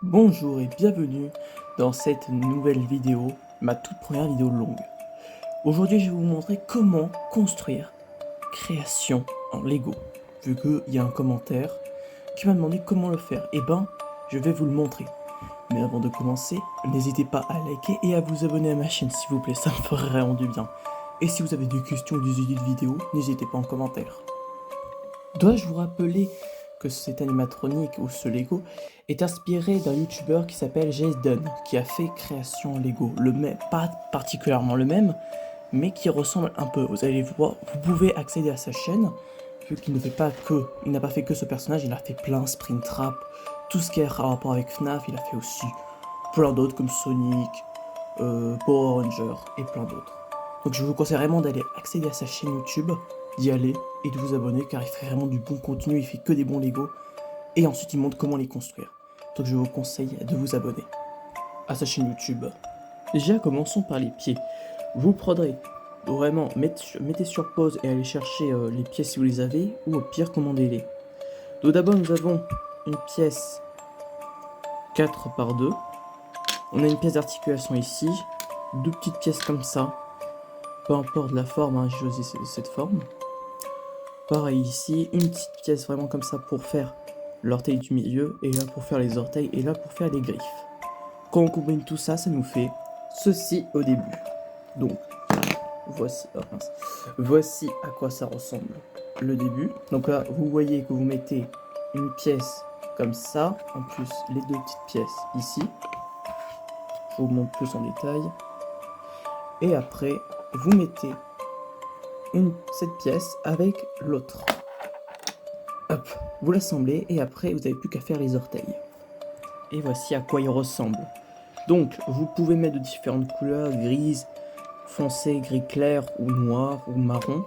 Bonjour et bienvenue dans cette nouvelle vidéo, ma toute première vidéo longue. Aujourd'hui, je vais vous montrer comment construire création en Lego. Vu qu'il y a un commentaire qui m'a demandé comment le faire, et ben, je vais vous le montrer. Mais avant de commencer, n'hésitez pas à liker et à vous abonner à ma chaîne s'il vous plaît, ça me ferait vraiment du bien. Et si vous avez des questions ou des idées de vidéos, n'hésitez pas en commentaire. Dois-je vous rappeler que cet animatronique ou ce Lego est inspiré d'un youtubeur qui s'appelle Jason, qui a fait création Lego, le même, pas particulièrement le même, mais qui ressemble un peu. Vous allez voir, vous pouvez accéder à sa chaîne, vu qu'il ne fait pas que, il n'a pas fait que ce personnage, il a fait plein Springtrap, tout ce qui est rapport avec FNAF, il a fait aussi plein d'autres comme Sonic, Power Ranger et plein d'autres. Donc je vous conseille vraiment d'aller accéder à sa chaîne YouTube, d'y aller et de vous abonner car il fait vraiment du bon contenu, il fait que des bons Lego et ensuite il montre comment les construire. Donc je vous conseille de vous abonner à sa chaîne YouTube. Déjà commençons par les pieds. Vous prendrez vraiment, mettez sur pause et allez chercher les pièces si vous les avez ou au pire commandez-les. Donc d'abord nous avons une pièce 4 par 2. On a une pièce d'articulation ici, deux petites pièces comme ça. Peu importe la forme, hein, j'ai choisi cette forme. Pareil ici, une petite pièce vraiment comme ça pour faire l'orteil du milieu, et là pour faire les orteils, et là pour faire les griffes. Quand on combine tout ça, ça nous fait ceci au début. Donc, voici, oh mince. Voici à quoi ça ressemble le début. Donc là, vous voyez que vous mettez une pièce comme ça, en plus les deux petites pièces ici. Je vous montre plus en détail. Et après, vous mettez cette pièce avec l'autre. Hop, vous l'assemblez et après vous n'avez plus qu'à faire les orteils. Et voici à quoi il ressemble. Donc vous pouvez mettre de différentes couleurs, grise, foncé, gris clair ou noir ou marron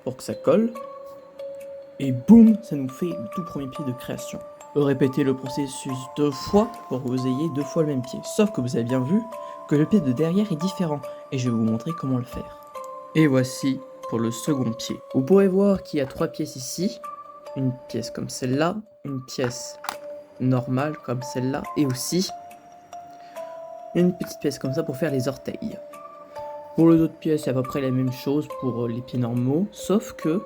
pour que ça colle. Et boum, ça nous fait le tout premier pied de création. Répétez le processus 2 fois pour que vous ayez 2 fois le même pied. Sauf que vous avez bien vu que le pied de derrière est différent et je vais vous montrer comment le faire. Et voici pour le second pied. Vous pourrez voir qu'il y a 3 pièces ici. Une pièce comme celle-là, une pièce normale comme celle-là, et aussi une petite pièce comme ça pour faire les orteils. Pour les autres pièces, c'est à peu près la même chose pour les pieds normaux, sauf que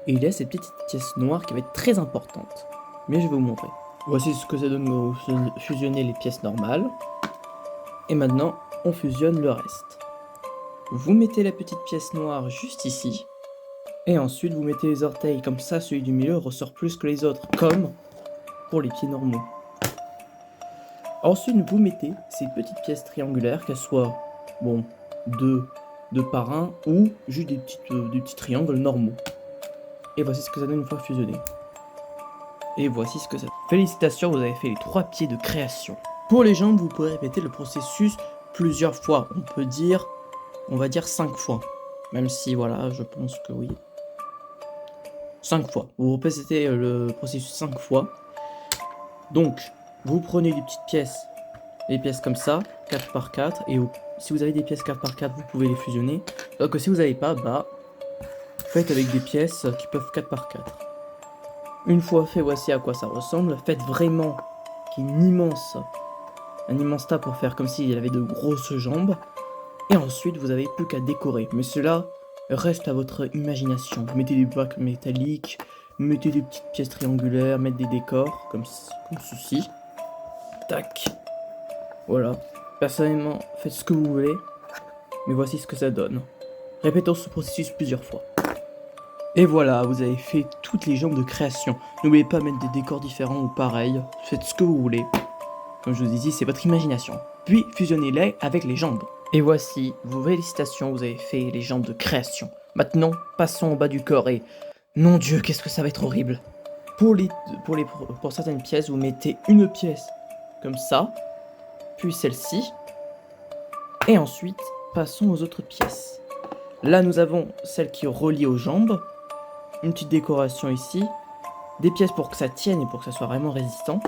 il y a cette petite pièce noire qui va être très importante. Mais je vais vous montrer. Voici ce que ça donne quand vous fusionnez les pièces normales. Et maintenant, on fusionne le reste. Vous mettez la petite pièce noire juste ici. Et ensuite, vous mettez les orteils, comme ça, celui du milieu ressort plus que les autres, comme pour les pieds normaux. Ensuite, vous mettez ces petites pièces triangulaires, qu'elles soient, bon, deux par un, ou juste des petits triangles normaux. Et voici ce que ça donne une fois fusionné. Et voici ce que ça donne. Félicitations, vous avez fait les 3 pieds de création. Pour les jambes, vous pourrez répéter le processus plusieurs fois. On va dire 5 fois. Même si, voilà, je pense que oui. 5 fois. Vous répétez le processus 5 fois. Donc, vous prenez les pièces comme ça, 4 par 4, et si vous avez des pièces 4 par 4, vous pouvez les fusionner. Donc si vous n'avez pas, bah, faites avec des pièces qui peuvent 4 par 4. Une fois fait, voici à quoi ça ressemble. Faites vraiment un immense tas pour faire comme s'il avait de grosses jambes. Et ensuite, vous n'avez plus qu'à décorer. Mais cela reste à votre imagination. Mettez des bacs métalliques, mettez des petites pièces triangulaires, mettez des décors, comme ceci. Tac. Voilà. Personnellement, faites ce que vous voulez. Mais voici ce que ça donne. Répétons ce processus plusieurs fois. Et voilà, vous avez fait toutes les jambes de création. N'oubliez pas de mettre des décors différents ou pareils. Faites ce que vous voulez. Comme je vous ai dit, c'est votre imagination. Puis fusionnez-les avec les jambes. Et voici, vos félicitations, vous avez fait les jambes de création. Maintenant, passons au bas du corps et... Mon Dieu, qu'est-ce que ça va être horrible. Pour certaines pièces, vous mettez une pièce comme ça, puis celle-ci. Et ensuite, passons aux autres pièces. Là, nous avons celle qui relie aux jambes. Une petite décoration ici. Des pièces pour que ça tienne et pour que ça soit vraiment résistant.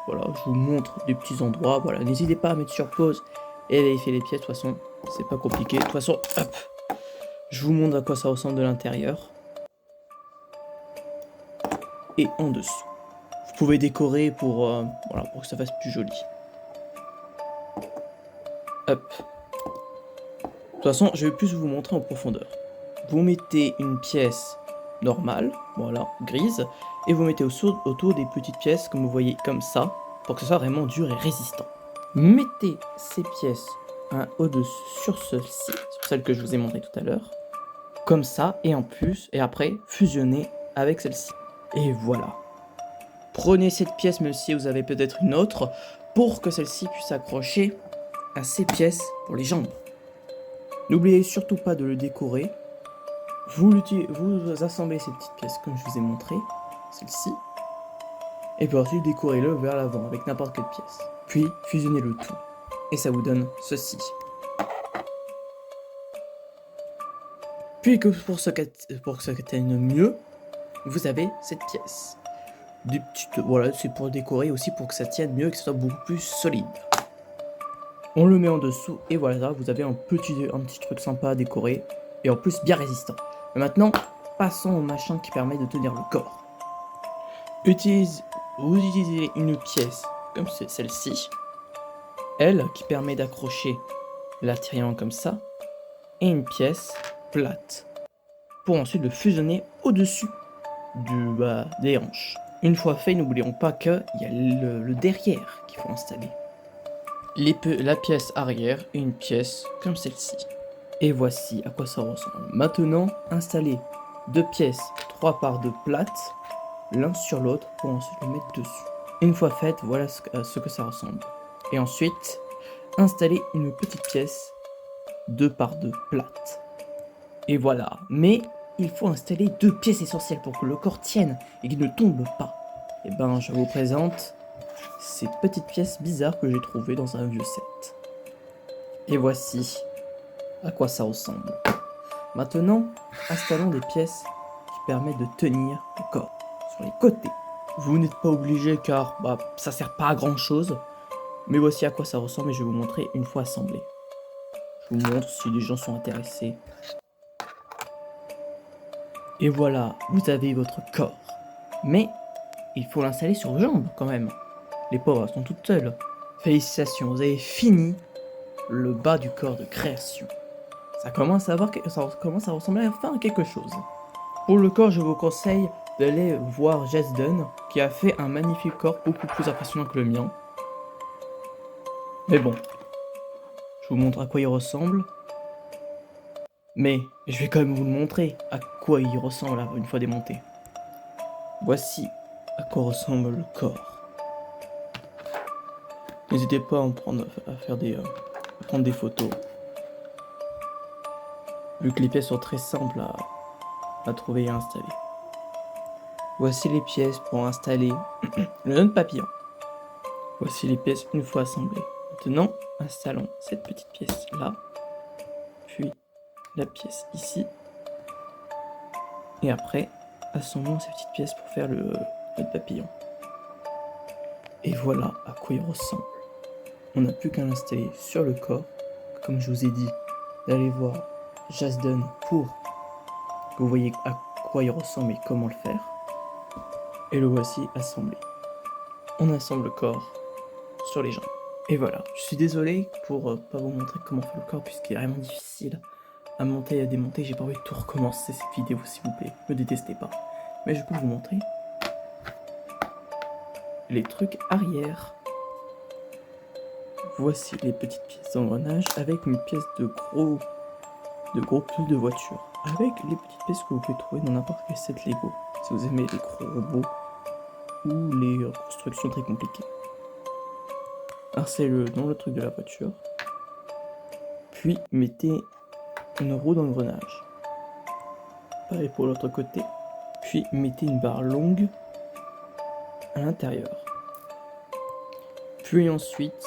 Voilà, je vous montre des petits endroits. Voilà, n'hésitez pas à mettre sur pause et vérifier les pièces. De toute façon, c'est pas compliqué. De toute façon, hop, je vous montre à quoi ça ressemble de l'intérieur. Et en dessous. Vous pouvez décorer pour, voilà, pour que ça fasse plus joli. Hop. De toute façon, je vais plus vous montrer en profondeur. Vous mettez une pièce normale, voilà, grise, et vous mettez autour des petites pièces, comme vous voyez, comme ça, pour que ce soit vraiment dur et résistant. Mettez ces pièces au-dessus sur celle-ci, sur celle que je vous ai montré tout à l'heure, comme ça, et en plus, et après, fusionnez avec celle-ci. Et voilà. Prenez cette pièce, même si vous avez peut-être une autre, pour que celle-ci puisse s'accrocher à ces pièces pour les jambes. N'oubliez surtout pas de le décorer. Vous assemblez ces petites pièces comme je vous ai montré, celle-ci, et puis ensuite décorez-le vers l'avant avec n'importe quelle pièce. Puis fusionnez le tout, et ça vous donne ceci. Puis que pour que ça tienne mieux, vous avez cette pièce. Voilà, c'est pour décorer aussi pour que ça tienne mieux et que ce soit beaucoup plus solide. On le met en dessous et voilà, vous avez un petit truc sympa à décorer et en plus bien résistant. Mais maintenant, passons au machin qui permet de tenir le corps. Vous utilisez une pièce comme celle-ci, elle qui permet d'accrocher la triangle comme ça, et une pièce plate pour ensuite le fusionner au-dessus des hanches. Une fois fait, n'oublions pas qu'il y a le derrière qu'il faut installer. La pièce arrière et une pièce comme celle-ci. Et voici à quoi ça ressemble. Maintenant, installez deux pièces 3 par 2 plates, l'un sur l'autre pour ensuite le mettre dessus. Une fois fait, voilà ce que ça ressemble. Et ensuite, installez une petite pièce 2 par 2 plate. Et voilà. Mais il faut installer deux pièces essentielles pour que le corps tienne et qu'il ne tombe pas. Et ben, je vous présente ces petites pièces bizarres que j'ai trouvées dans un vieux set. Et voici à quoi ça ressemble. Maintenant, installons des pièces qui permettent de tenir le corps sur les côtés. Vous n'êtes pas obligé car ça sert pas à grand chose. Mais voici à quoi ça ressemble et je vais vous montrer une fois assemblé. Je vous montre si les gens sont intéressés. Et voilà, vous avez votre corps. Mais il faut l'installer sur les jambes quand même. Les pauvres sont toutes seules. Félicitations, vous avez fini le bas du corps de création. Ça commence à ressembler enfin à quelque chose. Pour le corps, je vous conseille d'aller voir Jasdun, qui a fait un magnifique corps beaucoup plus impressionnant que le mien. Mais bon, je vous montre à quoi il ressemble. Mais je vais quand même vous le montrer à quoi il ressemble une fois démonté. Voici à quoi ressemble le corps. N'hésitez pas à prendre des photos. Vu que les pièces sont très simples à trouver et à installer. Voici les pièces pour installer le nœud papillon. Voici les pièces une fois assemblées. Maintenant, installons cette petite pièce là, puis la pièce ici, et après, assemblons ces petites pièces pour faire le nœud papillon. Et voilà à quoi il ressemble. On n'a plus qu'à l'installer sur le corps, comme je vous ai dit, d'aller voir Jasdun pour que vous voyez à quoi il ressemble et comment le faire. Et le voici assemblé. On assemble le corps sur les jambes. Et voilà, je suis désolé pour pas vous montrer comment faire le corps puisqu'il est vraiment difficile à monter et à démonter. J'ai pas envie de tout recommencer cette vidéo s'il vous plaît, ne détestez pas. Mais je peux vous montrer les trucs arrière. Voici les petites pièces d'engrenage avec une pièce de gros pneus de voiture. Avec les petites pièces que vous pouvez trouver dans n'importe quel set Lego. Si vous aimez les gros robots ou les constructions très compliquées. Insérez-le dans le truc de la voiture. Puis mettez une roue d'engrenage. Pareil pour l'autre côté. Puis mettez une barre longue à l'intérieur. Puis ensuite,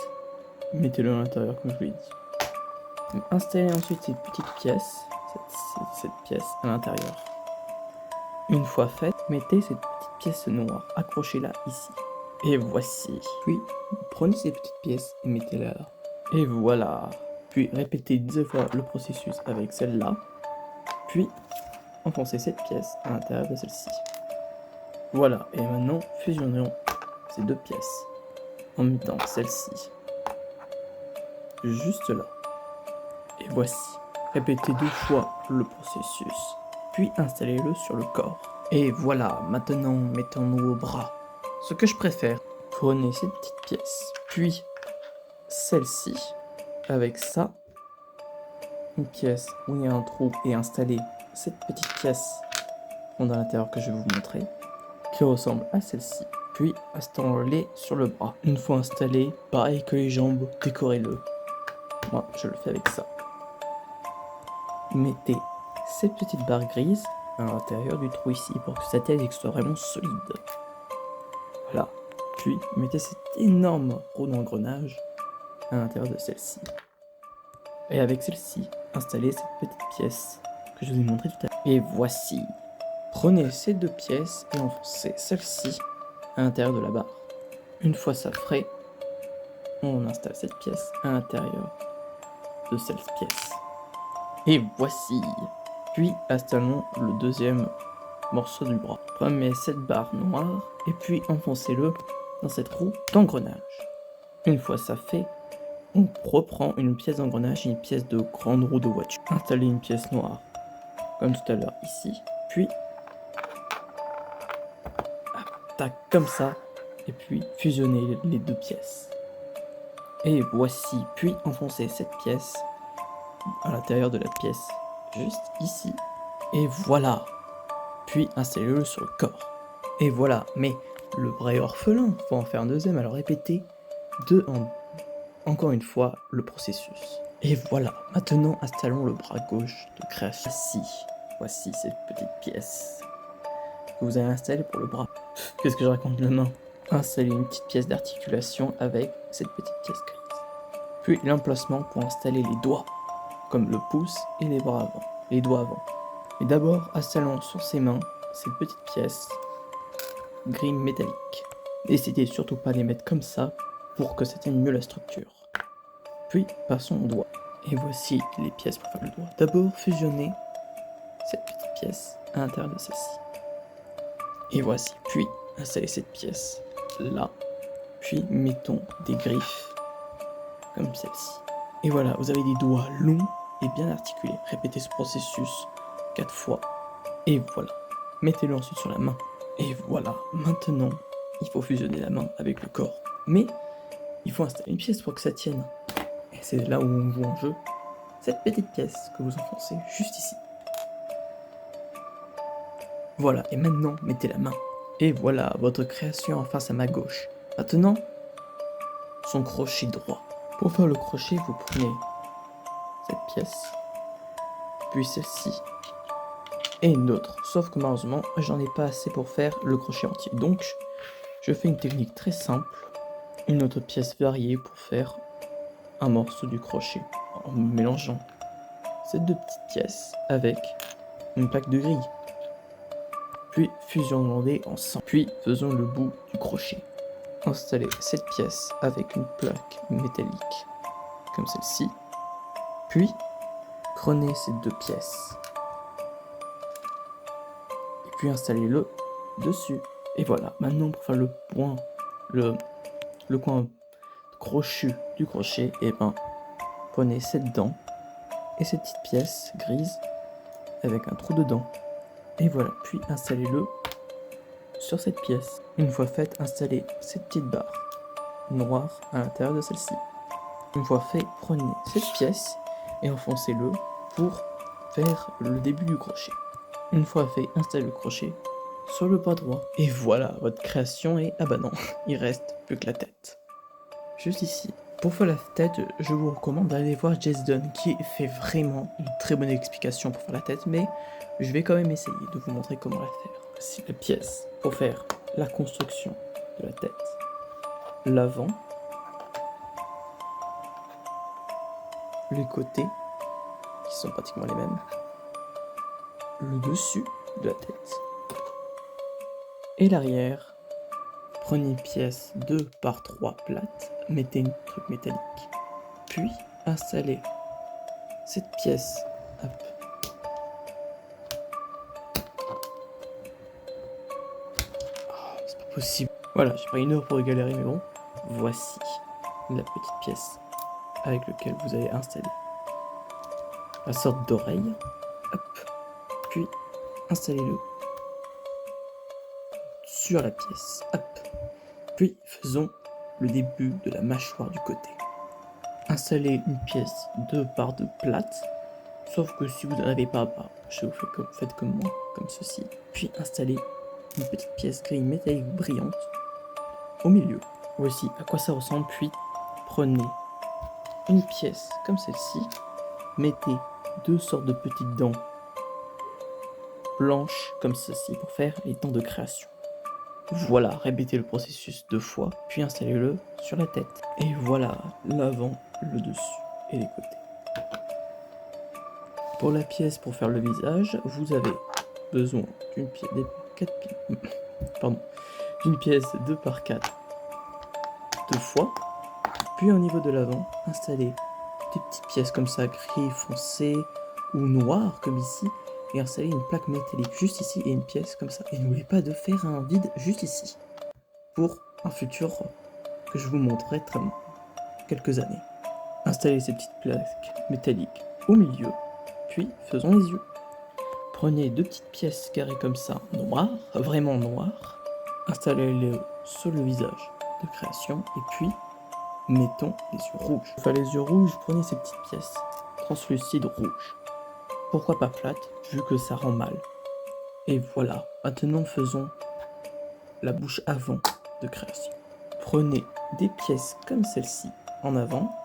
mettez-le à l'intérieur comme je vous l'ai dit. Installez ensuite cette petite pièce, cette pièce à l'intérieur. Une fois faite, mettez cette petite pièce noire, accrochez-la ici. Et voici. Puis, prenez ces petites pièces et mettez-les là. Et voilà. Puis, répétez 10 fois le processus avec celle-là. Puis, enfoncez cette pièce à l'intérieur de celle-ci. Voilà. Et maintenant, fusionnons ces deux pièces en mettant celle-ci juste là. Et voici. Répétez 2 fois le processus, puis installez-le sur le corps. Et voilà, maintenant mettons-nous au bras. Ce que je préfère, prenez cette petite pièce, puis celle-ci, avec ça, une pièce où il y a un trou, et installez cette petite pièce dans l'intérieur que je vais vous montrer, qui ressemble à celle-ci. Puis installez-les sur le bras. Une fois installé, pareil que les jambes, décorez-le. Moi, je le fais avec ça. Mettez cette petite barre grise à l'intérieur du trou ici pour que sa tête soit vraiment solide. Voilà. Puis mettez cette énorme roue d'engrenage à l'intérieur de celle-ci. Et avec celle-ci, installez cette petite pièce que je vous ai montré tout à l'heure. Et voici. Prenez ces deux pièces et enfoncez celle-ci à l'intérieur de la barre. Une fois ça frais, on installe cette pièce à l'intérieur de cette pièce. Et voici. Puis installons le deuxième morceau du bras. Prenez cette barre noire et puis enfoncez-le dans cette roue d'engrenage. Une fois ça fait, on reprend une pièce d'engrenage et une pièce de grande roue de voiture. Installez une pièce noire, comme tout à l'heure ici. Puis, tac, comme ça. Et puis, fusionnez les deux pièces. Et voici. Puis, enfoncez cette pièce à l'intérieur de la pièce, juste ici. Et voilà. Puis, installez-le sur le corps. Et voilà. Mais le bras est orphelin. Faut en faire un deuxième. Alors, répétez encore une fois le processus. Et voilà, maintenant installons le bras gauche de création. Voici cette petite pièce que vous allez installer pour le bras. Qu'est-ce que je raconte de la main? Installez une petite pièce d'articulation avec cette petite pièce grise. Puis l'emplacement pour installer les doigts, comme le pouce et les bras avant, les doigts avant. Et d'abord, installons sur ses mains cette petite pièce gris métallique. N'hésitez surtout pas à les mettre comme ça pour que ça tienne mieux la structure. Puis passons au doigt. Et voici les pièces pour faire le doigt. D'abord, fusionnez cette petite pièce à l'intérieur de celle-ci. Et voici. Puis installez cette pièce là. Puis mettons des griffes comme celle-ci. Et voilà, vous avez des doigts longs et bien articulés. Répétez ce processus 4 fois. Et voilà. Mettez-le ensuite sur la main. Et voilà. Maintenant, il faut fusionner la main avec le corps. Mais il faut installer une pièce pour que ça tienne. Et c'est là où on joue en jeu. Cette petite pièce que vous enfoncez juste ici. Voilà, et maintenant, mettez la main. Et voilà, votre création en face à ma gauche. Maintenant, son crochet droit. Pour faire le crochet, vous prenez cette pièce, puis celle-ci, et une autre. Sauf que malheureusement, j'en ai pas assez pour faire le crochet entier. Donc, je fais une technique très simple. Une autre pièce variée pour faire un morceau du crochet. En mélangeant ces deux petites pièces avec une plaque de grille. Puis fusionnons-les ensemble. Puis faisons le bout du crochet. Installez cette pièce avec une plaque métallique, comme celle-ci. Puis prenez ces deux pièces. Et puis installez-le dessus. Et voilà, maintenant pour faire le point, le coin crochu du crochet, et ben prenez cette dent et cette petite pièce grise avec un trou dedans. Et voilà, puis installez-le sur cette pièce. Une fois faite, installez cette petite barre noire à l'intérieur de celle-ci. Une fois fait, prenez cette pièce et enfoncez-le pour faire le début du crochet. Une fois fait, installez le crochet sur le bras droit. Et voilà, votre création est... Ah bah non, il reste plus que la tête. Juste ici. Pour faire la tête, je vous recommande d'aller voir Jason qui fait vraiment une très bonne explication pour faire la tête, mais je vais quand même essayer de vous montrer comment la faire. Voici la pièce pour faire la construction de la tête. L'avant, les côtés, qui sont pratiquement les mêmes, le dessus de la tête, et l'arrière. Prenez une pièce 2 par 3 plate, mettez une truc métallique, puis installez cette pièce. Hop. Oh, c'est pas possible. Voilà, j'ai pris 1 heure pour galérer, mais bon. Voici la petite pièce avec laquelle vous allez installer la sorte d'oreille. Hop. Puis, installez-le sur la pièce. Hop. Puis, faisons le début de la mâchoire du côté. Installez une pièce 2 par 2 plate. Sauf que si vous n'en avez pas, faites comme moi, comme ceci. Puis installez une petite pièce gris métallique brillante au milieu. Voici à quoi ça ressemble. Puis prenez une pièce comme celle-ci, mettez 2 sortes de petites dents blanches comme ceci pour faire les dents de création. Voilà, répétez le processus 2 fois, puis installez-le sur la tête. Et voilà, l'avant, le dessus et les côtés. Pour la pièce pour faire le visage, vous avez besoin d'une pièce, d'une pièce 2 par 4 2 fois. Puis au niveau de l'avant, installez des petites pièces comme ça, gris foncé ou noir comme ici, et installez une plaque métallique juste ici et une pièce comme ça. Et n'oubliez pas de faire un vide juste ici pour un futur que je vous montrerai très quelques années. Installez ces petites plaques métalliques au milieu. Puis, faisons les yeux. Prenez 2 petites pièces carrées comme ça, noires, vraiment noires. Installez-les sur le visage de création. Et puis, mettons les yeux rouges. Pour faire les yeux rouges, prenez ces petites pièces translucides rouges. Pourquoi pas plates, vu que ça rend mal. Et voilà. Maintenant, faisons la bouche avant de création. Prenez des pièces comme celle-ci en avant.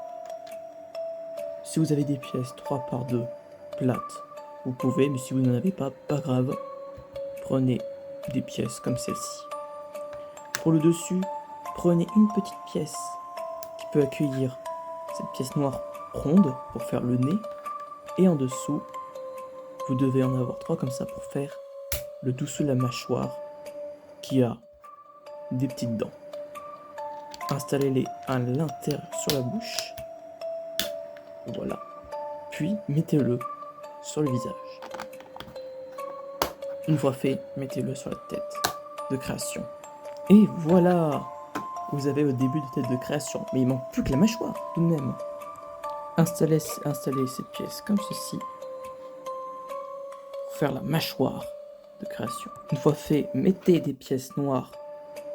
Si vous avez des pièces 3 par 2 plates, vous pouvez, mais si vous n'en avez pas, pas grave. Prenez des pièces comme celle-ci. Pour le dessus, prenez une petite pièce qui peut accueillir cette pièce noire ronde pour faire le nez. Et en dessous, vous devez en avoir 3 comme ça pour faire le dessous de la mâchoire qui a des petites dents. Installez-les à l'intérieur sur la bouche. Voilà. Puis mettez-le sur le visage. Une fois fait, mettez-le sur la tête de création. Et voilà, vous avez au début de tête de création. Mais il manque plus que la mâchoire, tout de même. Installez cette pièce comme ceci pour faire la mâchoire de création. Une fois fait, mettez des pièces noires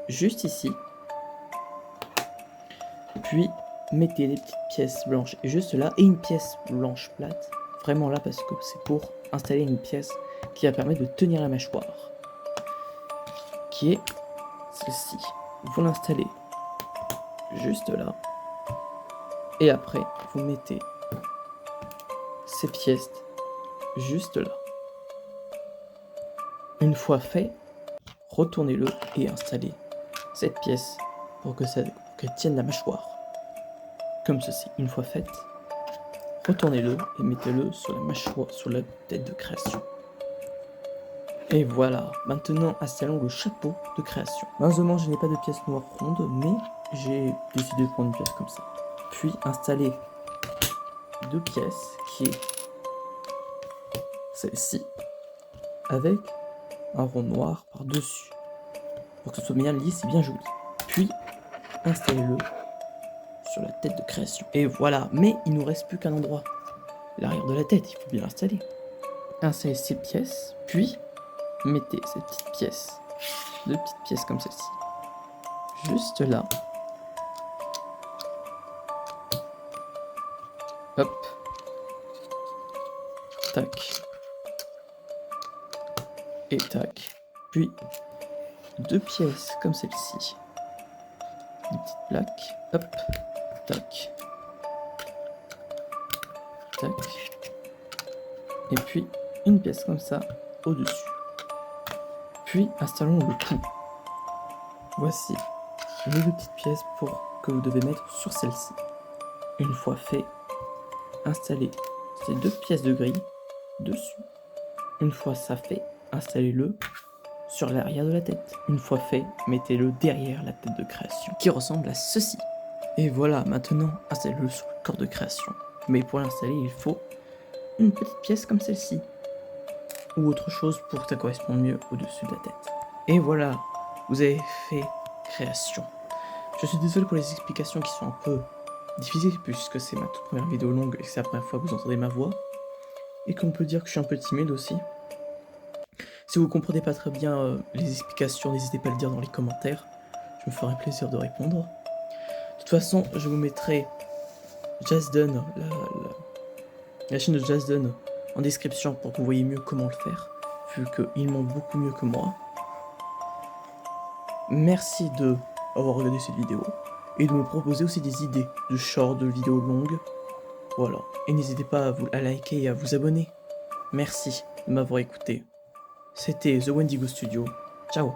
juste ici. Puis mettez des petites pièces blanches juste là et une pièce blanche plate. Vraiment là parce que c'est pour installer une pièce qui va permettre de tenir la mâchoire. Qui est celle-ci. Vous l'installez juste là. Et après, vous mettez ces pièces juste là. Une fois fait, retournez-le et installez cette pièce pour qu'elle tienne la mâchoire. Comme ceci. Une fois faite, retournez-le et mettez-le sur la mâchoire, sur la tête de création. Et voilà, maintenant installons le chapeau de création. Malheureusement, je n'ai pas de pièce noire ronde, mais j'ai décidé de prendre une pièce comme ça. Puis installer 2 pièces qui est celle-ci, avec un rond noir par-dessus, pour que ce soit bien lisse et bien joli. Puis installez-le sur la tête de création. Et voilà, mais il nous reste plus qu'un endroit. L'arrière de la tête, il faut bien l'installer. Installez ces pièces, puis mettez cette petite pièce, 2 petites pièces comme celle-ci, juste là. Hop. Tac. Et tac. Puis 2 pièces comme celle-ci. Des petites plaques. Hop. Tac. Tac. Et puis une pièce comme ça au-dessus. Puis installons le tout. Voici les 2 petites pièces que vous devez mettre sur celle-ci. Une fois fait, installez ces 2 pièces de grille dessus. Une fois ça fait, installez-le sur l'arrière de la tête. Une fois fait, mettez-le derrière la tête de création qui ressemble à ceci. Et voilà, maintenant installez-le sur le corps de création. Mais pour l'installer, il faut une petite pièce comme celle-ci. Ou autre chose pour que ça corresponde mieux au-dessus de la tête. Et voilà, vous avez fait création. Je suis désolé pour les explications qui sont un peu difficiles puisque c'est ma toute première vidéo longue et que c'est la première fois que vous entendez ma voix. Et qu'on peut dire que je suis un peu timide aussi. Si vous comprenez pas très bien les explications, n'hésitez pas à le dire dans les commentaires. Je me ferai plaisir de répondre. De toute façon, je vous mettrai Jazzden, la chaîne de Jazzden en description pour que vous voyez mieux comment le faire, vu qu'il montre beaucoup mieux que moi. Merci de avoir regardé cette vidéo et de me proposer aussi des idées de shorts, de vidéos longues. Voilà. Et n'hésitez pas à liker et à vous abonner. Merci de m'avoir écouté. C'était The Wendigo Studio. Ciao.